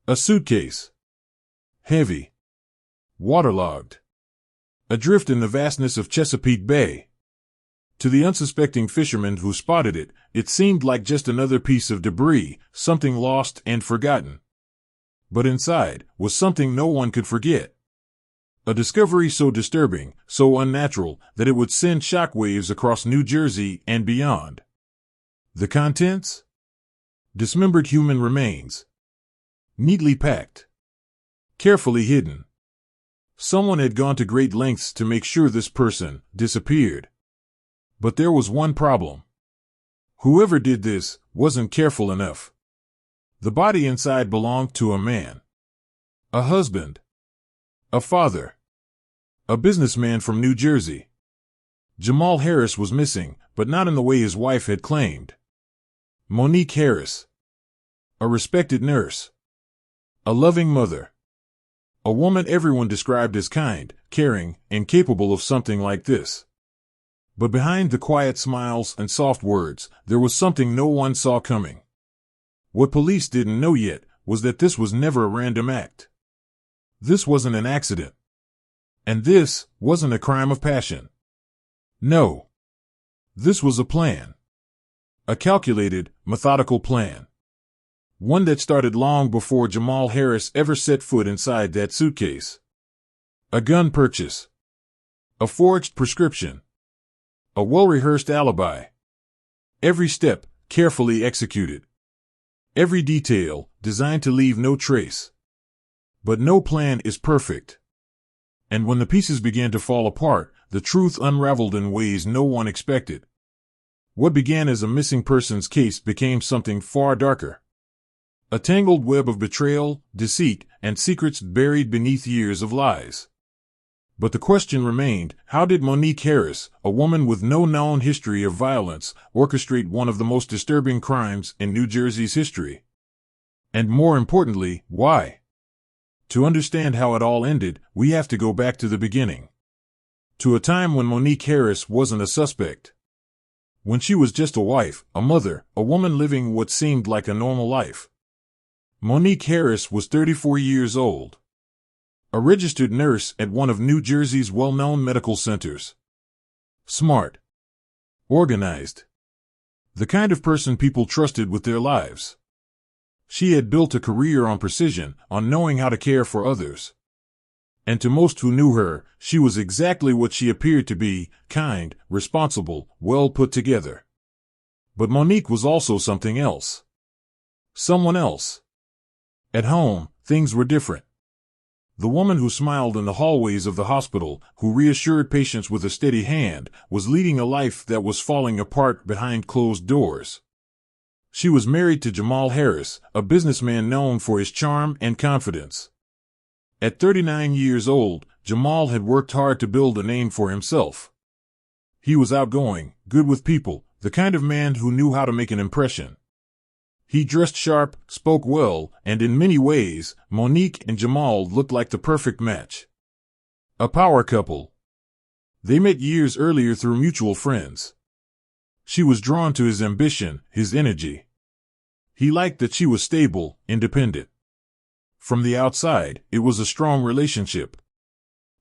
A suitcase. Heavy. Waterlogged. Adrift in the vastness of Chesapeake Bay. To the unsuspecting fisherman who spotted it, it seemed like just another piece of debris, something lost and forgotten. But inside was something no one could forget. A discovery so disturbing, so unnatural, that it would send shockwaves across New Jersey and beyond. The contents? Dismembered human remains. Neatly packed. Carefully hidden. Someone had gone to great lengths to make sure this person disappeared. But there was one problem. Whoever did this wasn't careful enough. The body inside belonged to a man. A husband. A father. A businessman from New Jersey. Jamal Harris was missing, but not in the way his wife had claimed. Monique Harris. A respected nurse. A loving mother. A woman everyone described as kind, caring, and capable of something like this. But behind the quiet smiles and soft words, there was something no one saw coming. What police didn't know yet was that this was never a random act. This wasn't an accident. And this wasn't a crime of passion. No. This was a plan. A calculated, methodical plan. One that started long before Jamal Harris ever set foot inside that suitcase. A gun purchase. A forged prescription. A well-rehearsed alibi. Every step carefully executed. Every detail designed to leave no trace. But no plan is perfect. And when the pieces began to fall apart, the truth unraveled in ways no one expected. What began as a missing persons case became something far darker. A tangled web of betrayal, deceit, and secrets buried beneath years of lies. But the question remained, how did Monique Harris, a woman with no known history of violence, orchestrate one of the most disturbing crimes in New Jersey's history? And more importantly, why? To understand how it all ended, we have to go back to the beginning. To a time when Monique Harris wasn't a suspect. When she was just a wife, a mother, a woman living what seemed like a normal life. Monique Harris was 34 years old. A registered nurse at one of New Jersey's well-known medical centers. Smart. Organized. The kind of person people trusted with their lives. She had built a career on precision, on knowing how to care for others. And to most who knew her, she was exactly what she appeared to be, kind, responsible, well put together. But Monique was also something else. Someone else. At home, things were different. The woman who smiled in the hallways of the hospital, who reassured patients with a steady hand, was leading a life that was falling apart behind closed doors. She was married to Jamal Harris, a businessman known for his charm and confidence. At 39 years old, Jamal had worked hard to build a name for himself. He was outgoing, good with people, the kind of man who knew how to make an impression. He dressed sharp, spoke well, and in many ways, Monique and Jamal looked like the perfect match. A power couple. They met years earlier through mutual friends. She was drawn to his ambition, his energy. He liked that she was stable, independent. From the outside, it was a strong relationship.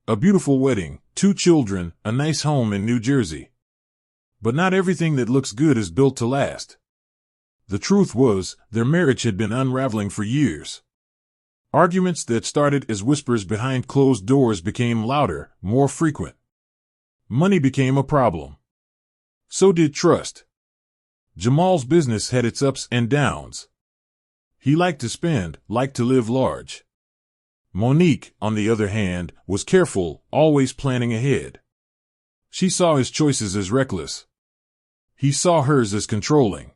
A beautiful wedding, 2 children, a nice home in New Jersey. But not everything that looks good is built to last. The truth was, their marriage had been unraveling for years. Arguments that started as whispers behind closed doors became louder, more frequent. Money became a problem. So did trust. Jamal's business had its ups and downs. He liked to spend, liked to live large. Monique, on the other hand, was careful, always planning ahead. She saw his choices as reckless. He saw hers as controlling.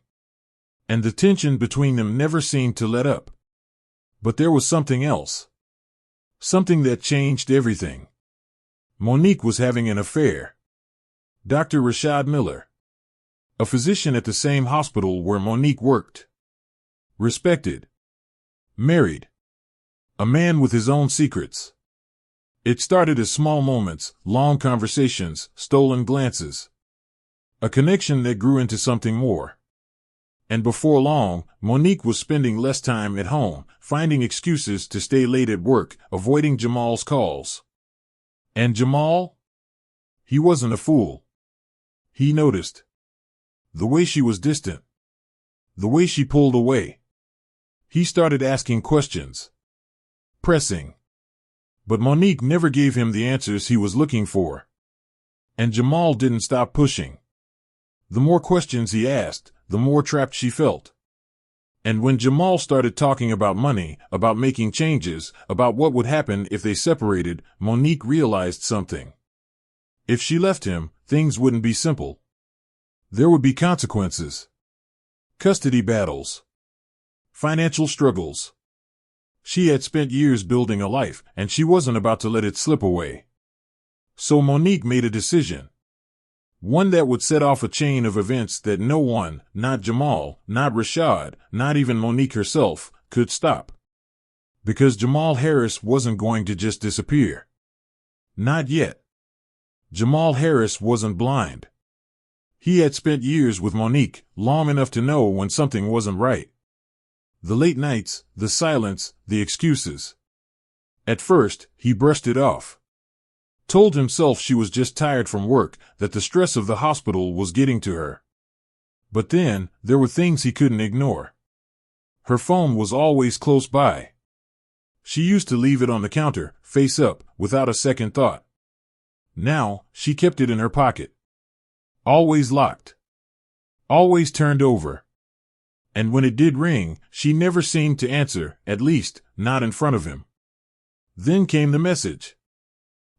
And the tension between them never seemed to let up. But there was something else. Something that changed everything. Monique was having an affair. Dr. Rashad Miller. A physician at the same hospital where Monique worked. Respected. Married. A man with his own secrets. It started as small moments, long conversations, stolen glances. A connection that grew into something more. And before long, Monique was spending less time at home, finding excuses to stay late at work, avoiding Jamal's calls. And Jamal? He wasn't a fool. He noticed. The way she was distant. The way she pulled away. He started asking questions. Pressing. But Monique never gave him the answers he was looking for. And Jamal didn't stop pushing. The more questions he asked, the more trapped she felt. And when Jamal started talking about money, about making changes, about what would happen if they separated, Monique realized something. If she left him, things wouldn't be simple. There would be consequences. Custody battles. Financial struggles. She had spent years building a life, and she wasn't about to let it slip away. So Monique made a decision. One that would set off a chain of events that no one, not Jamal, not Rashad, not even Monique herself, could stop. Because Jamal Harris wasn't going to just disappear. Not yet. Jamal Harris wasn't blind. He had spent years with Monique, long enough to know when something wasn't right. The late nights, the silence, the excuses. At first, he brushed it off. Told himself she was just tired from work, that the stress of the hospital was getting to her. But then, there were things he couldn't ignore. Her phone was always close by. She used to leave it on the counter, face up, without a second thought. Now, she kept it in her pocket. Always locked. Always turned over. And when it did ring, she never seemed to answer, at least, not in front of him. Then came the message.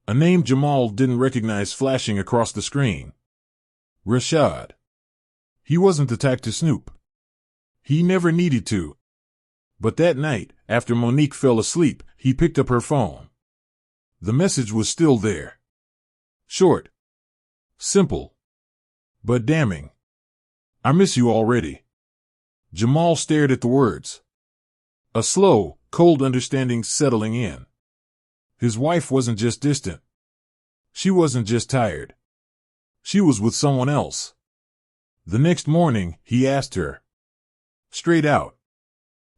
A name Jamal didn't recognize flashing across the screen. Rashad. He wasn't the type to snoop. He never needed to. But that night, after Monique fell asleep, he picked up her phone. The message was still there. Short. Simple. But damning. I miss you already. Jamal stared at the words. A slow, cold understanding settling in. His wife wasn't just distant. She wasn't just tired. She was with someone else. The next morning, he asked her. Straight out.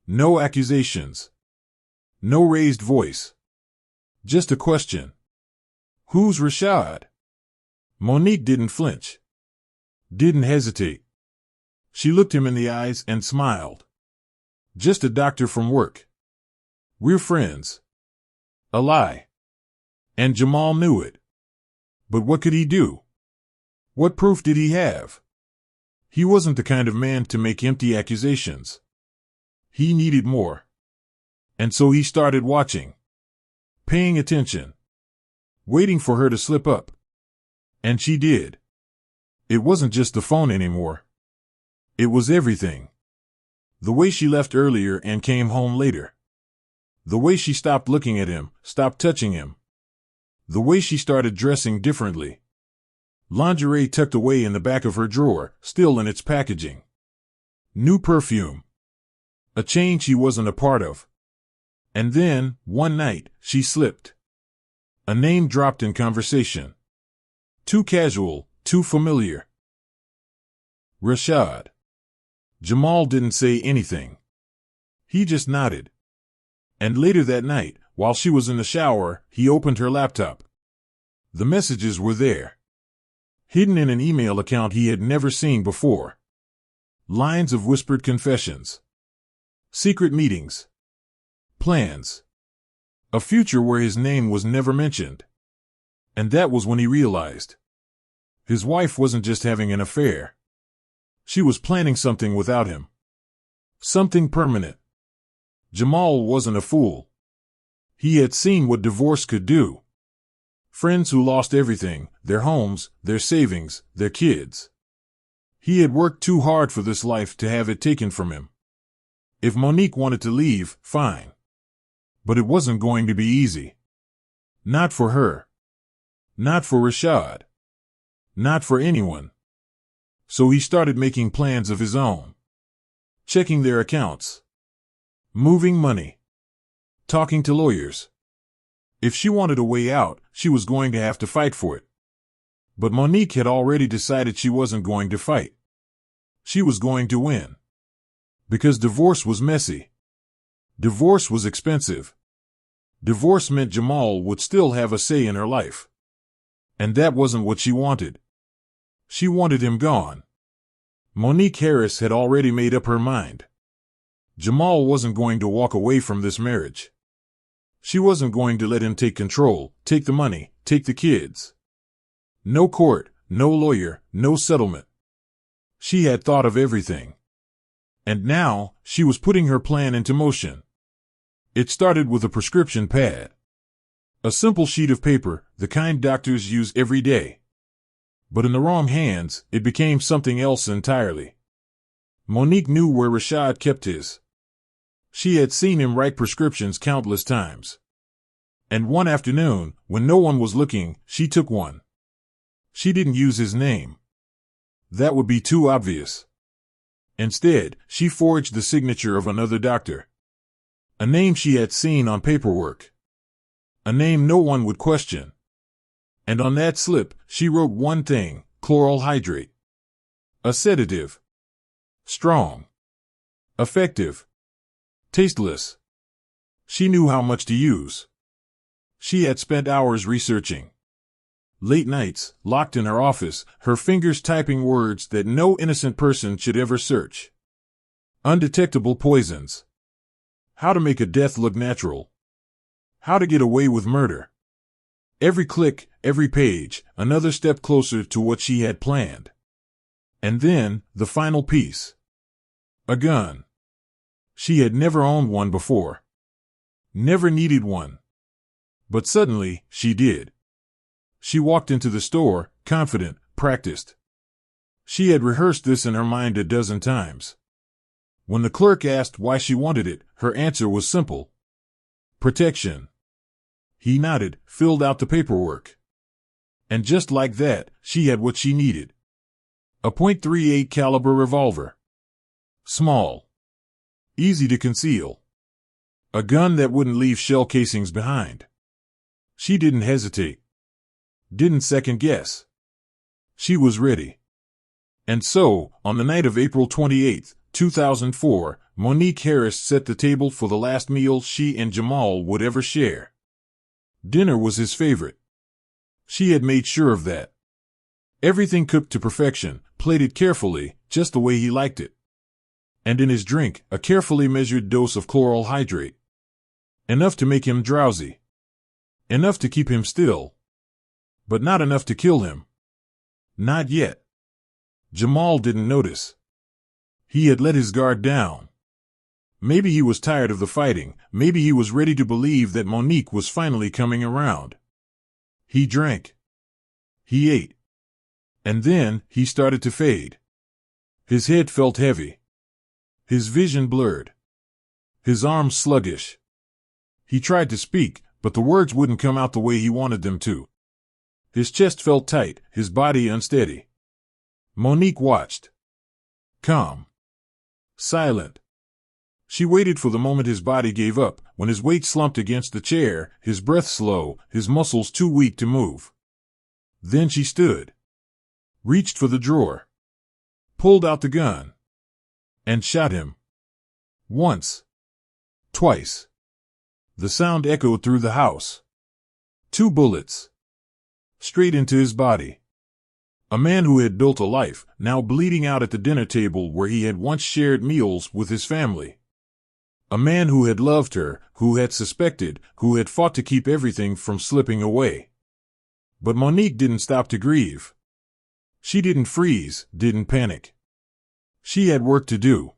No accusations. No raised voice. Just a question. Who's Rashad? Monique didn't flinch. Didn't hesitate. She looked him in the eyes and smiled. Just a doctor from work. We're friends. A lie. And Jamal knew it. But what could he do? What proof did he have? He wasn't the kind of man to make empty accusations. He needed more. And so he started watching. Paying attention. Waiting for her to slip up. And she did. It wasn't just the phone anymore. It was everything. The way she left earlier and came home later. The way she stopped looking at him, stopped touching him. The way she started dressing differently. Lingerie tucked away in the back of her drawer, still in its packaging. New perfume. A change he wasn't a part of. And then, one night, she slipped. A name dropped in conversation. Too casual, too familiar. Rashad. Jamal didn't say anything. He just nodded. And later that night, while she was in the shower, he opened her laptop. The messages were there. Hidden in an email account he had never seen before. Lines of whispered confessions. Secret meetings. Plans. A future where his name was never mentioned. And that was when he realized. His wife wasn't just having an affair. She was planning something without him. Something permanent. Jamal wasn't a fool. He had seen what divorce could do. Friends who lost everything, their homes, their savings, their kids. He had worked too hard for this life to have it taken from him. If Monique wanted to leave, fine. But it wasn't going to be easy. Not for her. Not for Rashad. Not for anyone. So he started making plans of his own. Checking their accounts. Moving money. Talking to lawyers. If she wanted a way out, she was going to have to fight for it. But Monique had already decided she wasn't going to fight. She was going to win. Because divorce was messy. Divorce was expensive. Divorce meant Jamal would still have a say in her life. And that wasn't what she wanted. She wanted him gone. Monique Harris had already made up her mind. Jamal wasn't going to walk away from this marriage. She wasn't going to let him take control, take the money, take the kids. No court, no lawyer, no settlement. She had thought of everything. And now, she was putting her plan into motion. It started with a prescription pad. A simple sheet of paper, the kind doctors use every day. But in the wrong hands, it became something else entirely. Monique knew where Rashad kept his. She had seen him write prescriptions countless times. And one afternoon, when no one was looking, she took one. She didn't use his name. That would be too obvious. Instead, she forged the signature of another doctor. A name she had seen on paperwork. A name no one would question. And on that slip, she wrote one thing: chloral hydrate. A sedative. Strong. Effective. Tasteless. She knew how much to use. She had spent hours researching. Late nights, locked in her office, her fingers typing words that no innocent person should ever search. Undetectable poisons. How to make a death look natural. How to get away with murder. Every click, every page, another step closer to what she had planned. And then, the final piece. A gun. She had never owned one before. Never needed one. But suddenly, she did. She walked into the store, confident, practiced. She had rehearsed this in her mind a dozen times. When the clerk asked why she wanted it, her answer was simple. Protection. He nodded, filled out the paperwork. And just like that, she had what she needed. A .38 caliber revolver. Small. Easy to conceal. A gun that wouldn't leave shell casings behind. She didn't hesitate. Didn't second guess. She was ready. And so, on the night of April 28, 2004, Monique Harris set the table for the last meal she and Jamal would ever share. Dinner was his favorite. She had made sure of that. Everything cooked to perfection, plated carefully, just the way he liked it. And in his drink, a carefully measured dose of chloral hydrate. Enough to make him drowsy. Enough to keep him still. But not enough to kill him. Not yet. Jamal didn't notice. He had let his guard down. Maybe he was tired of the fighting, maybe he was ready to believe that Monique was finally coming around. He drank. He ate. And then, he started to fade. His head felt heavy. His vision blurred. His arms sluggish. He tried to speak, but the words wouldn't come out the way he wanted them to. His chest felt tight, his body unsteady. Monique watched. Calm. Silent. She waited for the moment his body gave up, when his weight slumped against the chair, his breath slow, his muscles too weak to move. Then she stood. Reached for the drawer. Pulled out the gun. And shot him. Once. Twice. The sound echoed through the house. 2 bullets. Straight into his body. A man who had built a life, now bleeding out at the dinner table where he had once shared meals with his family. A man who had loved her, who had suspected, who had fought to keep everything from slipping away. But Monique didn't stop to grieve. She didn't freeze, didn't panic. She had work to do.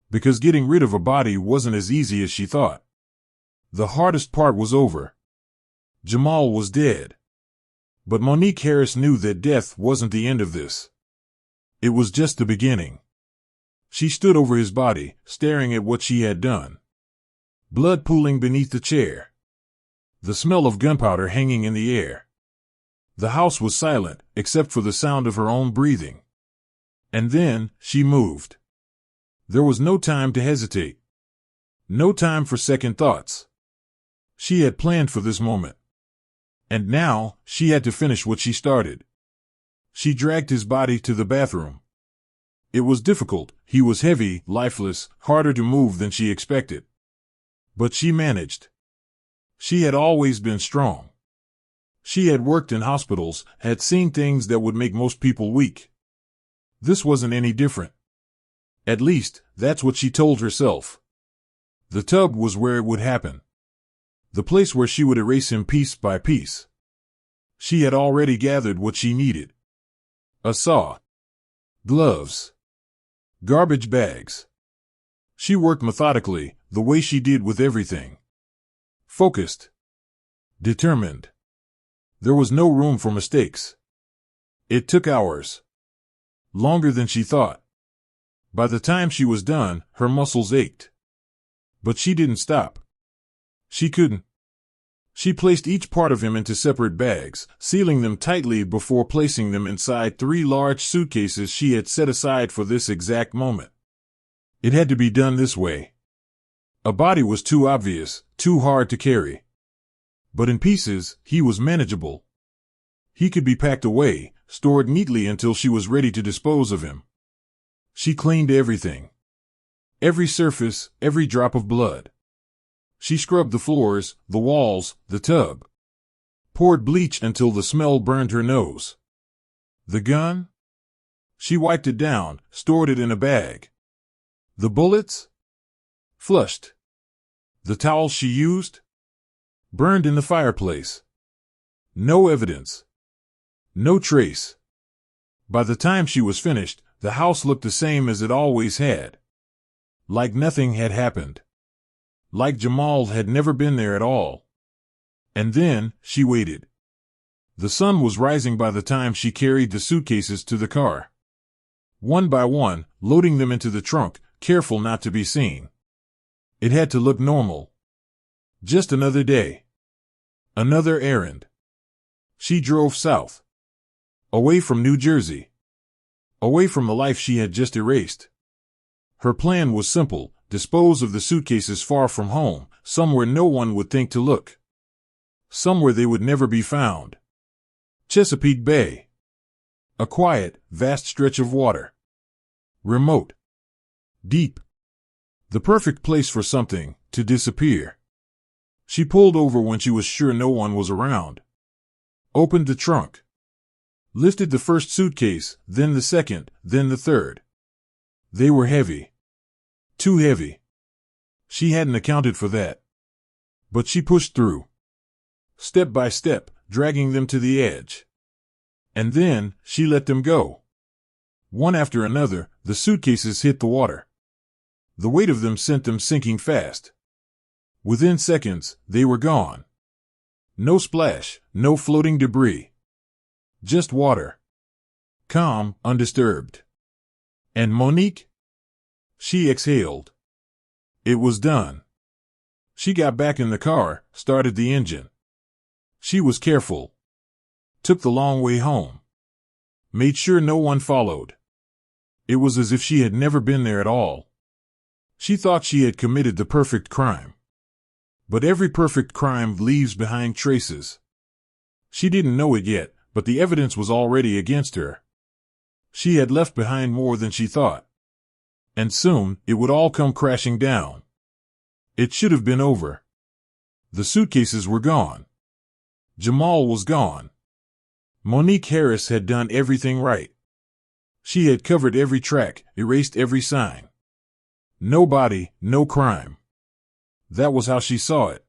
Because getting rid of a body wasn't as easy as she thought. The hardest part was over. Jamal was dead. But Monique Harris knew that death wasn't the end of this. It was just the beginning. She stood over his body, staring at what she had done. Blood pooling beneath the chair. The smell of gunpowder hanging in the air. The house was silent, except for the sound of her own breathing. And then, she moved. There was no time to hesitate. No time for second thoughts. She had planned for this moment. And now, she had to finish what she started. She dragged his body to the bathroom. It was difficult. He was heavy, lifeless, harder to move than she expected. But she managed. She had always been strong. She had worked in hospitals, had seen things that would make most people weak. This wasn't any different. At least, that's what she told herself. The tub was where it would happen. The place where she would erase him piece by piece. She had already gathered what she needed. A saw. Gloves. Garbage bags. She worked methodically, the way she did with everything. Focused. Determined. There was no room for mistakes. It took hours. Longer than she thought. By the time she was done, her muscles ached. But she didn't stop. She couldn't. She placed each part of him into separate bags, sealing them tightly before placing them inside 3 large suitcases she had set aside for this exact moment. It had to be done this way. A body was too obvious, too hard to carry. But in pieces, he was manageable. He could be packed away, stored neatly until she was ready to dispose of him. She cleaned everything. Every surface, every drop of blood. She scrubbed the floors, the walls, the tub. Poured bleach until the smell burned her nose. The gun? She wiped it down, stored it in a bag. The bullets? Flushed. The towels she used? Burned in the fireplace. No evidence. No trace. By the time she was finished, the house looked the same as it always had. Like nothing had happened. Like Jamal had never been there at all. And then, she waited. The sun was rising by the time she carried the suitcases to the car. One by one, loading them into the trunk, careful not to be seen. It had to look normal. Just another day. Another errand. She drove south. Away from New Jersey. Away from the life she had just erased. Her plan was simple: dispose of the suitcases far from home, somewhere no one would think to look. Somewhere they would never be found. Chesapeake Bay. A quiet, vast stretch of water. Remote. Deep. The perfect place for something to disappear. She pulled over when she was sure no one was around. Opened the trunk. Lifted the first suitcase, then the second, then the third. They were heavy. Too heavy. She hadn't accounted for that. But she pushed through. Step by step, dragging them to the edge. And then, she let them go. One after another, the suitcases hit the water. The weight of them sent them sinking fast. Within seconds, they were gone. No splash, no floating debris. Just water. Calm, undisturbed. And Monique? She exhaled. It was done. She got back in the car, started the engine. She was careful. Took the long way home. Made sure no one followed. It was as if she had never been there at all. She thought she had committed the perfect crime. But every perfect crime leaves behind traces. She didn't know it yet, but the evidence was already against her. She had left behind more than she thought. And soon, it would all come crashing down. It should have been over. The suitcases were gone. Jamal was gone. Monique Harris had done everything right. She had covered every track, erased every sign. No body, no crime. That was how she saw it.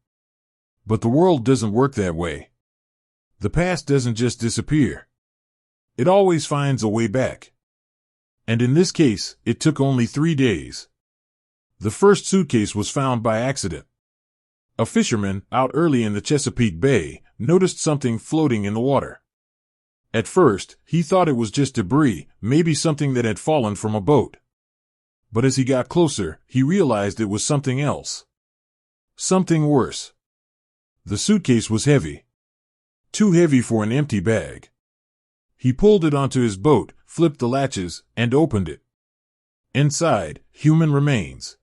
But the world doesn't work that way. The past doesn't just disappear. It always finds a way back. And in this case, it took only 3 days. The first suitcase was found by accident. A fisherman, out early in the Chesapeake Bay, noticed something floating in the water. At first, he thought it was just debris, maybe something that had fallen from a boat. But as he got closer, he realized it was something else. Something worse. The suitcase was heavy. Too heavy for an empty bag. He pulled it onto his boat, flipped the latches, and opened it. Inside, human remains.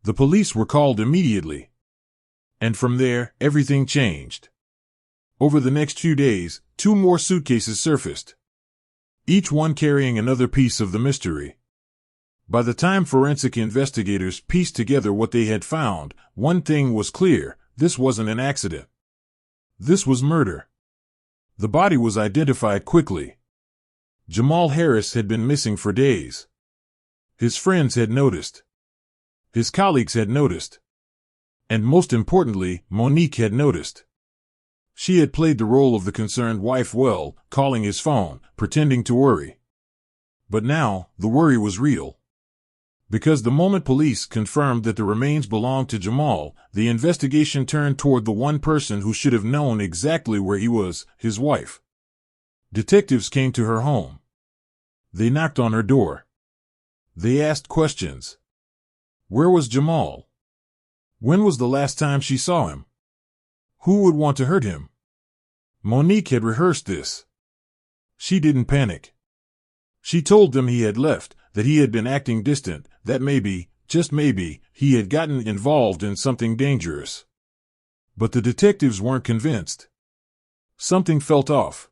The police were called immediately. And from there, everything changed. Over the next few days, 2 more suitcases surfaced. Each one carrying another piece of the mystery. By the time forensic investigators pieced together what they had found, one thing was clear: this wasn't an accident. This was murder. The body was identified quickly. Jamal Harris had been missing for days. His friends had noticed. His colleagues had noticed. And most importantly, Monique had noticed. She had played the role of the concerned wife well, calling his phone, pretending to worry. But now, the worry was real. Because the moment police confirmed that the remains belonged to Jamal, the investigation turned toward the one person who should have known exactly where he was: his wife. Detectives came to her home. They knocked on her door. They asked questions. Where was Jamal? When was the last time she saw him? Who would want to hurt him? Monique had rehearsed this. She didn't panic. She told them he had left, that he had been acting distant, that maybe, just maybe, he had gotten involved in something dangerous. But the detectives weren't convinced. Something felt off.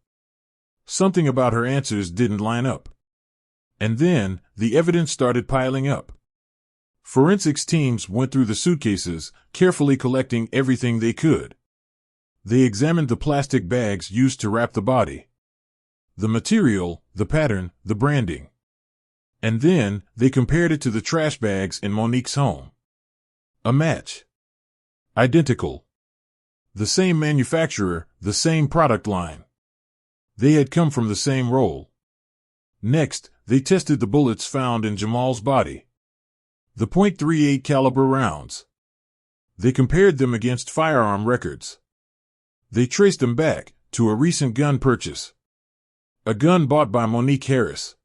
Something about her answers didn't line up. And then, the evidence started piling up. Forensics teams went through the suitcases, carefully collecting everything they could. They examined the plastic bags used to wrap the body. The material, the pattern, the branding. And then, they compared it to the trash bags in Monique's home. A match. Identical. The same manufacturer, the same product line. They had come from the same roll. Next, they tested the bullets found in Jamal's body. The .38 caliber rounds. They compared them against firearm records. They traced them back to a recent gun purchase. A gun bought by Monique Harris.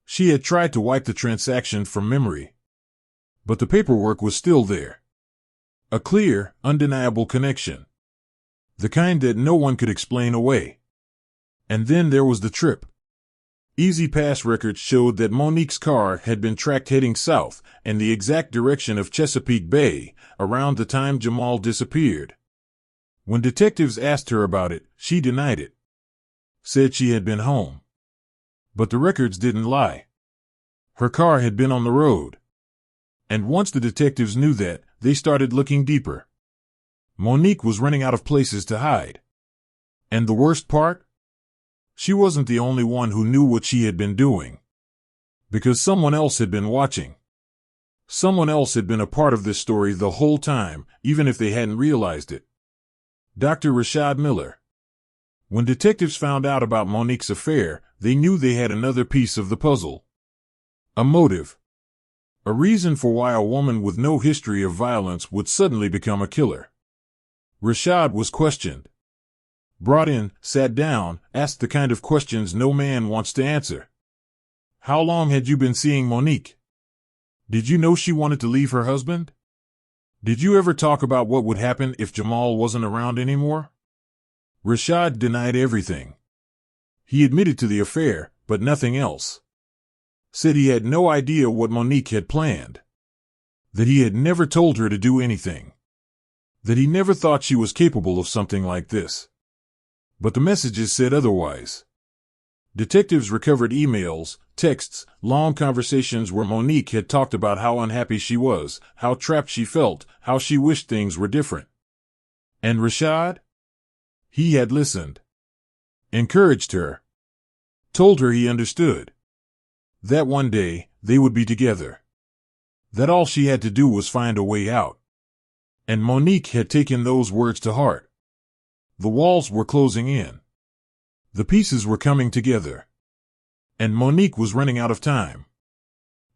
She had tried to wipe the transaction from memory. But the paperwork was still there. A clear, undeniable connection. The kind that no one could explain away. And then there was the trip. Easy Pass records showed that Monique's car had been tracked heading south, and the exact direction of Chesapeake Bay, around the time Jamal disappeared. When detectives asked her about it, she denied it. Said she had been home. But the records didn't lie. Her car had been on the road. And once the detectives knew that, they started looking deeper. Monique was running out of places to hide. And the worst part? She wasn't the only one who knew what she had been doing. Because someone else had been watching. Someone else had been a part of this story the whole time, even if they hadn't realized it. Dr. Rashad Miller. When detectives found out about Monique's affair, they knew they had another piece of the puzzle. A motive. A reason for why a woman with no history of violence would suddenly become a killer. Rashad was questioned. Brought in, sat down, asked the kind of questions no man wants to answer. How long had you been seeing Monique? Did you know she wanted to leave her husband? Did you ever talk about what would happen if Jamal wasn't around anymore? Rashad denied everything. He admitted to the affair, but nothing else. Said he had no idea what Monique had planned. That he had never told her to do anything. That he never thought she was capable of something like this. But the messages said otherwise. Detectives recovered emails, texts, long conversations where Monique had talked about how unhappy she was, how trapped she felt, how she wished things were different. And Rashad? He had listened. Encouraged her. Told her he understood. That one day, they would be together. That all she had to do was find a way out. And Monique had taken those words to heart. The walls were closing in. The pieces were coming together. And Monique was running out of time.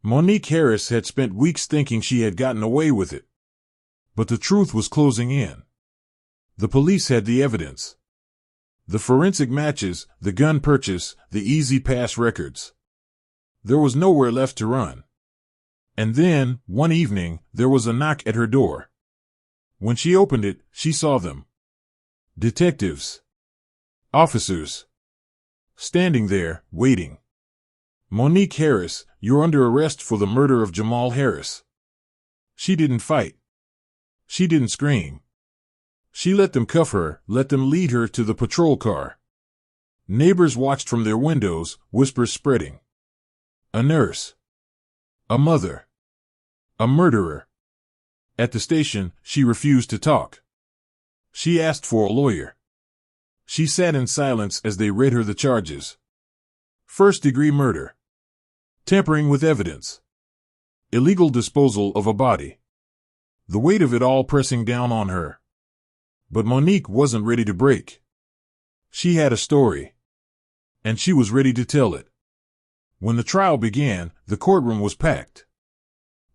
Monique Harris had spent weeks thinking she had gotten away with it. But the truth was closing in. The police had the evidence. The forensic matches, the gun purchase, the Easy Pass records. There was nowhere left to run. And then, one evening, there was a knock at her door. When she opened it, she saw them. Detectives. Officers. Standing there, waiting. Monique Harris, you're under arrest for the murder of Jamal Harris. She didn't fight. She didn't scream. She let them cuff her, let them lead her to the patrol car. Neighbors watched from their windows, whispers spreading. A nurse. A mother. A murderer. At the station, she refused to talk. She asked for a lawyer. She sat in silence as they read her the charges. First-degree murder. Tampering with evidence. Illegal disposal of a body. The weight of it all pressing down on her. But Monique wasn't ready to break. She had a story. And she was ready to tell it. When the trial began, the courtroom was packed.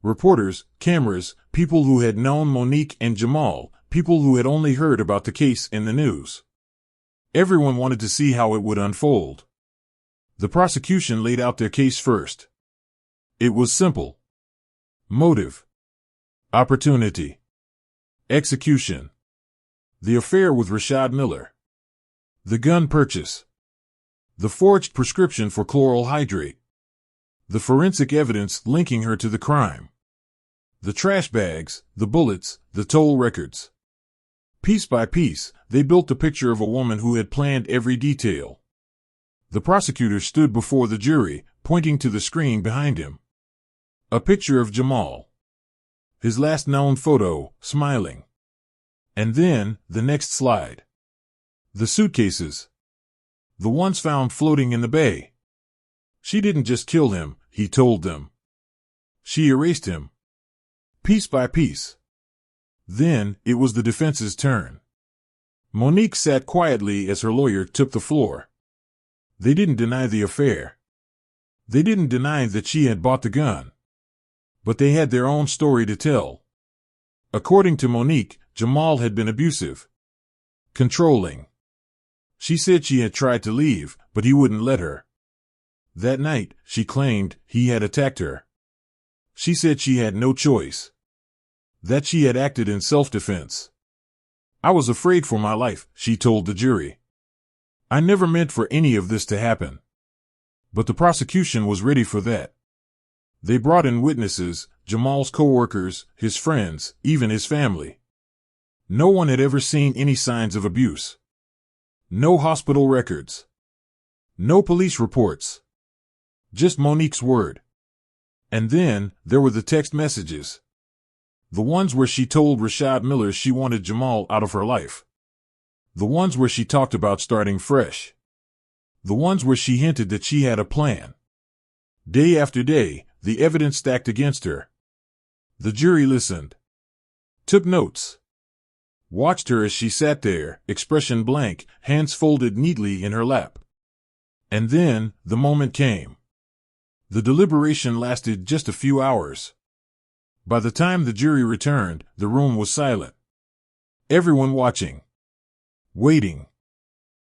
Reporters, cameras, people who had known Monique and Jamal, people who had only heard about the case in the news. Everyone wanted to see how it would unfold. The prosecution laid out their case first. It was simple. Motive. Opportunity. Execution. The affair with Rashad Miller. The gun purchase. The forged prescription for chloral hydrate. The forensic evidence linking her to the crime. The trash bags, the bullets, the toll records. Piece by piece, they built the picture of a woman who had planned every detail. The prosecutor stood before the jury, pointing to the screen behind him. A picture of Jamal. His last known photo, smiling. And then, the next slide. The suitcases. The ones found floating in the bay. She didn't just kill him, he told them. She erased him. Piece by piece. Then, it was the defense's turn. Monique sat quietly as her lawyer took the floor. They didn't deny the affair. They didn't deny that she had bought the gun. But they had their own story to tell. According to Monique, Jamal had been abusive. Controlling. She said she had tried to leave, but he wouldn't let her. That night, she claimed, he had attacked her. She said she had no choice. That she had acted in self-defense. I was afraid for my life, she told the jury. I never meant for any of this to happen. But the prosecution was ready for that. They brought in witnesses, Jamal's co-workers, his friends, even his family. No one had ever seen any signs of abuse. No hospital records. No police reports. Just Monique's word. And then, there were the text messages. The ones where she told Rashad Miller she wanted Jamal out of her life. The ones where she talked about starting fresh. The ones where she hinted that she had a plan. Day after day, the evidence stacked against her. The jury listened. Took notes. Watched her as she sat there, expression blank, hands folded neatly in her lap. And then, the moment came. The deliberation lasted just a few hours. By the time the jury returned, the room was silent. Everyone watching. Waiting.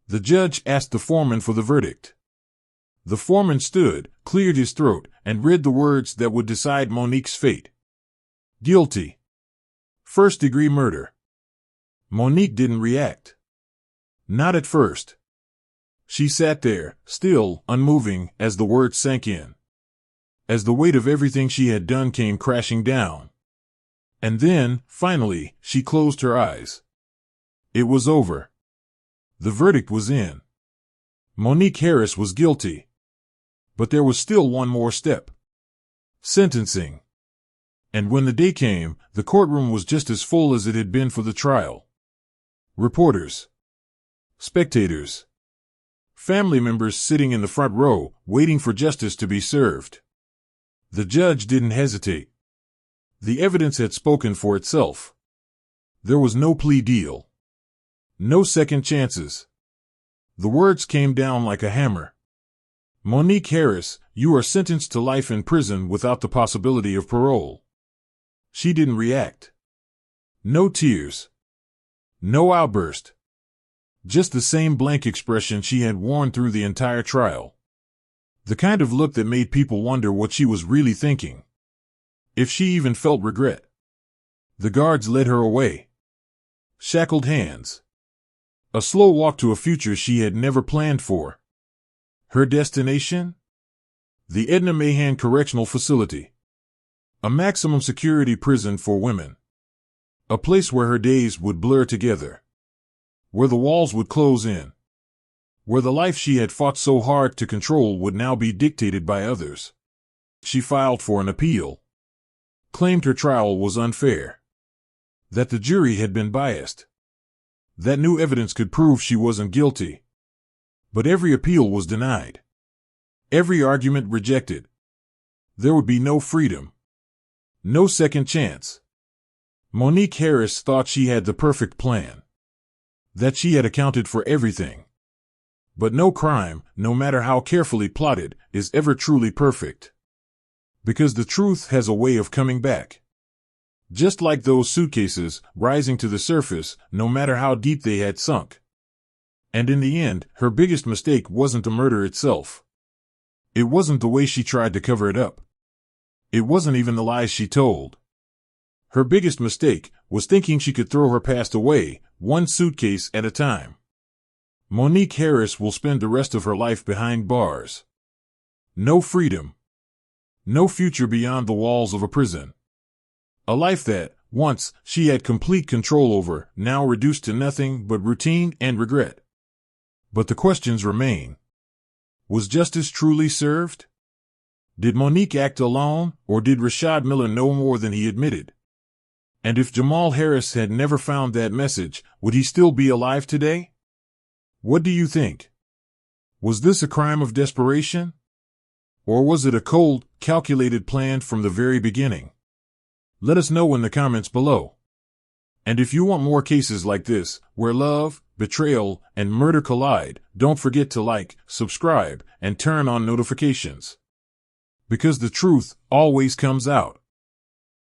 The judge asked the foreman for the verdict. The foreman stood, cleared his throat, and read the words that would decide Monique's fate. Guilty. First-degree murder. Monique didn't react. Not at first. She sat there, still, unmoving, as the words sank in. As the weight of everything she had done came crashing down. And then, finally, she closed her eyes. It was over. The verdict was in. Monique Harris was guilty. But there was still one more step. Sentencing. And when the day came, the courtroom was just as full as it had been for the trial. Reporters. Spectators. Family members sitting in the front row, waiting for justice to be served. The judge didn't hesitate. The evidence had spoken for itself. There was no plea deal. No second chances. The words came down like a hammer. Monique Harris, you are sentenced to life in prison without the possibility of parole. She didn't react. No tears. No outburst. Just the same blank expression she had worn through the entire trial. The kind of look that made people wonder what she was really thinking. If she even felt regret. The guards led her away. Shackled hands. A slow walk to a future she had never planned for. Her destination? The Edna Mahan Correctional Facility. A maximum security prison for women. A place where her days would blur together. Where the walls would close in. Where the life she had fought so hard to control would now be dictated by others. She filed for an appeal, claimed her trial was unfair, that the jury had been biased, that new evidence could prove she wasn't guilty. But every appeal was denied, every argument rejected. There would be no freedom, no second chance. Monique Harris thought she had the perfect plan, that she had accounted for everything. But no crime, no matter how carefully plotted, is ever truly perfect. Because the truth has a way of coming back. Just like those suitcases, rising to the surface, no matter how deep they had sunk. And in the end, her biggest mistake wasn't the murder itself. It wasn't the way she tried to cover it up. It wasn't even the lies she told. Her biggest mistake was thinking she could throw her past away, one suitcase at a time. Monique Harris will spend the rest of her life behind bars. No freedom. No future beyond the walls of a prison. A life that, once, she had complete control over, now reduced to nothing but routine and regret. But the questions remain. Was justice truly served? Did Monique act alone, or did Rashad Miller know more than he admitted? And if Jamal Harris had never found that message, would he still be alive today? What do you think? Was this a crime of desperation? Or was it a cold, calculated plan from the very beginning? Let us know in the comments below. And if you want more cases like this, where love, betrayal, and murder collide, don't forget to like, subscribe, and turn on notifications. Because the truth always comes out.